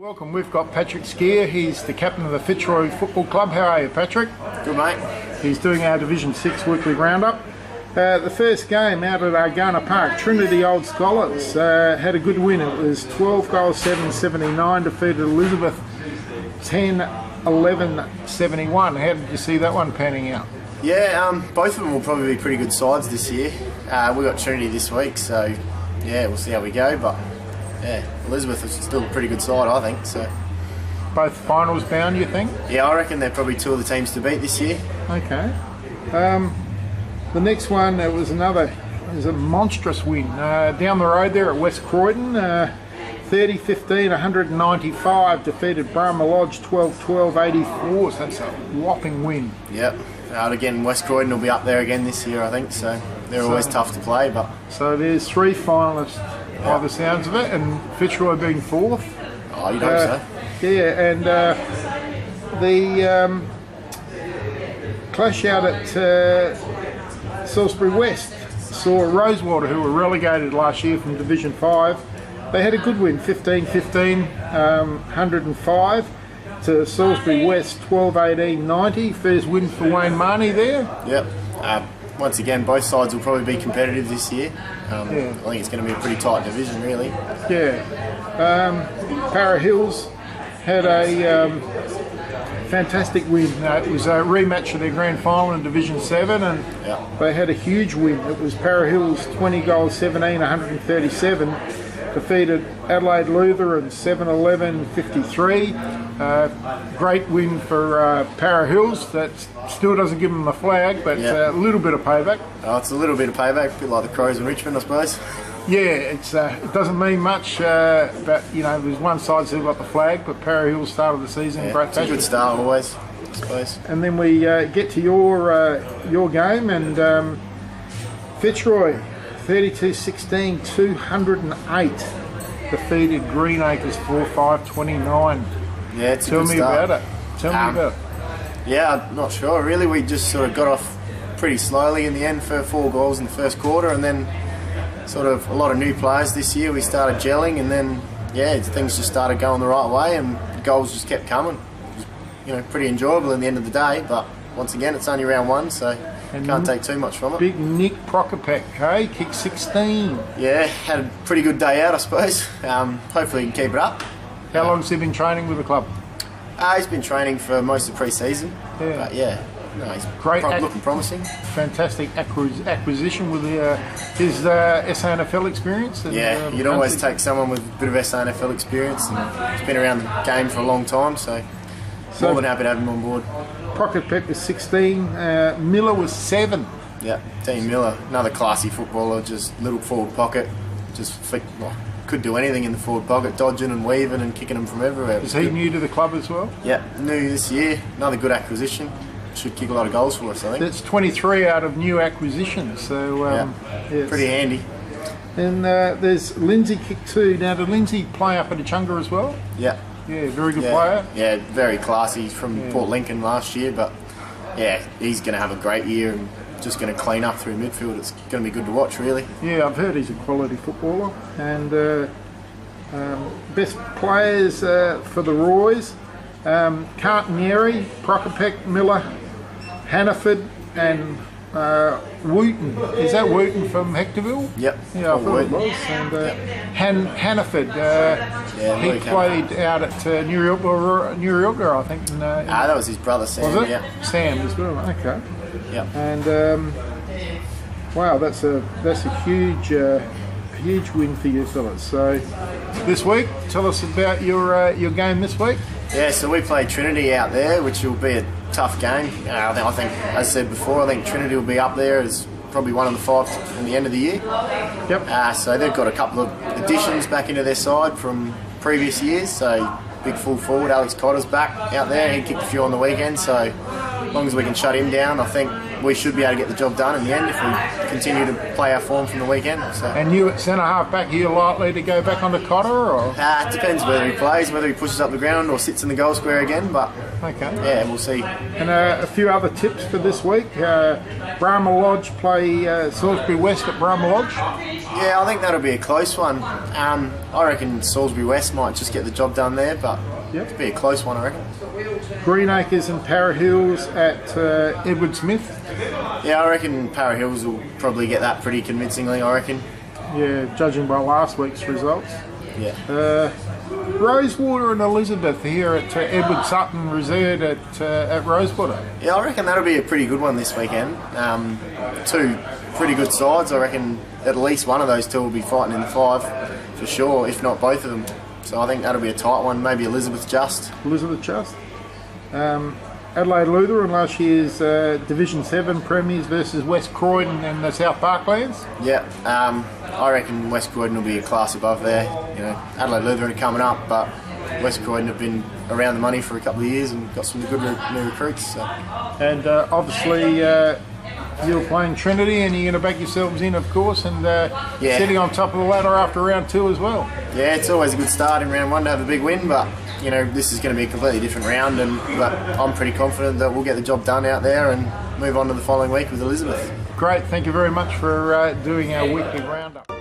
Welcome, we've got Patrick Skeer. He's the captain of the Fitzroy Football Club. How are you, Patrick? Good, mate. He's doing our Division 6 weekly roundup. The first game out at Argana Park, Trinity Old Scholars had a good win. It was 12 goals 7-79, defeated Elizabeth 10-11-71. How did you see that one panning out? Yeah, both of them will probably be pretty good sides this year. We got Trinity this week, so yeah, we'll see how we go. But yeah, Elizabeth is still a pretty good side, I think. So both finals bound, you think? Yeah, I reckon they're probably two of the teams to beat this year. Okay. The next one, it was a monstrous win down the road there at West Croydon. 30-15, 195, defeated Brahma Lodge 12-12, 84. So that's a whopping win. Yep. Again, West Croydon will be up there again this year, I think. So they're always tough to play. But so there's three finalists by the sounds of it, and Fitzroy being fourth. Oh, you'd hope so. Yeah, and the clash out at Salisbury West saw Rosewater, who were relegated last year from Division 5. They had a good win, 15-15, 105 to Salisbury West, 12-18, 90. First win for Wayne Marnie there. Yep. Once again, both sides will probably be competitive this year. I think it's going to be a pretty tight division, really. Yeah. Para Hills had a fantastic win. It was a rematch of their grand final in Division 7, and they had a huge win. It was Para Hills 20 goals 17, 137. Defeated Adelaide Lutheran 7-11-53. Great win for Para Hills. That still doesn't give them the flag, but a little bit of payback. Oh, it's a little bit of payback, a bit like the Crows in Richmond, I suppose. Yeah, it doesn't mean much, but you know, there's one side still got the flag, but Para Hills started the season in great fashion. It's a good start always, I suppose. And then we get to your game, and Fitzroy 32-16, 208, defeated Greenacres 4-5-29. Yeah, it's a good start. Tell me about it. Tell me about it. Yeah, I'm not sure. Really, we just sort of got off pretty slowly in the end for 4 goals in the first quarter, and then sort of a lot of new players this year. We started gelling, and then things just started going the right way, and the goals just kept coming. It was, pretty enjoyable in the end of the day. But once again, it's only round 1, so can't take too much from it. Big Nick Prokopek, hey, kicked 16. Yeah, had a pretty good day out, I suppose. Hopefully he can keep it up. How long has he been training with the club? He's been training for most of pre-season. Yeah. But he's great, looking promising. Fantastic acquisition with his SANFL experience. And, you'd always take someone with a bit of SANFL experience, and he's been around the game for a long time, so more than happy to have him on board. Prokopek was 16, Miller was 7. Yeah, Dean Miller, another classy footballer, just little forward pocket, could do anything in the forward pocket, dodging and weaving and kicking them from everywhere. Is he new to the club as well? Yeah, new this year, another good acquisition. Should kick a lot of goals for us, I think. That's 23 out of new acquisitions, so pretty handy. And there's Lindsay kicked 2. Now, did Lindsay play up at Echunga as well? Yeah. Yeah, very good player. Yeah, very classy. He's from Port Lincoln last year, but he's going to have a great year and just going to clean up through midfield. It's going to be good to watch, really. Yeah, I've heard he's a quality footballer. And best players for the Roys, Cartonieri, Prokopek, Miller, Hannaford, and Wooten. Is that Wooten from Hectorville? Yep. Yeah, I thought it was. And Hannaford, he played out at New Yorker, I think. That was his brother, Sam. Was it? Yeah. Sam as well. Okay. Yep. And wow, that's a huge win for you fellas. So this week, tell us about your game this week. Yeah, so we played Trinity out there, which will be a tough game. I think, as I said before, I think Trinity will be up there as probably one of the 5 in the end of the year. Yep. So they've got a couple of additions back into their side from previous years. So big full forward, Alex Cotter's back out there. He kicked a few on the weekend, so as long as we can shut him down, I think we should be able to get the job done in the end if we continue to play our form from the weekend. So. And you at centre half back, are you likely to go back on the Cotter? Or? It depends whether he plays, whether he pushes up the ground or sits in the goal square again, but we'll see. And a few other tips for this week. Brahma Lodge play Salisbury West at Brahma Lodge. Yeah, I think that'll be a close one. I reckon Salisbury West might just get the job done there, but it'll be a close one, I reckon. Greenacres and Para Hills at Edward Smith. Yeah, I reckon Para Hills will probably get that pretty convincingly, I reckon. Yeah, judging by last week's results. Yeah. Rosewater and Elizabeth here at Edward Sutton Reserve at Rosewater. Yeah, I reckon that'll be a pretty good one this weekend. Two pretty good sides. I reckon at least one of those two will be fighting in the 5 for sure, if not both of them. So I think that'll be a tight one. Maybe Elizabeth Just. Adelaide Lutheran last year's Division 7 premiers versus West Croydon and the South Parklands. Yeah, I reckon West Croydon will be a class above there. You know, Adelaide Lutheran are coming up, but West Croydon have been around the money for a couple of years and got some good new recruits. So. And obviously you're playing Trinity and you're going to back yourselves in, of course, and sitting on top of the ladder after round 2 as well. Yeah, it's always a good start in round 1 to have a big win, but you know, this is going to be a completely different round, but I'm pretty confident that we'll get the job done out there and move on to the following week with Elizabeth. Great, thank you very much for doing our weekly roundup.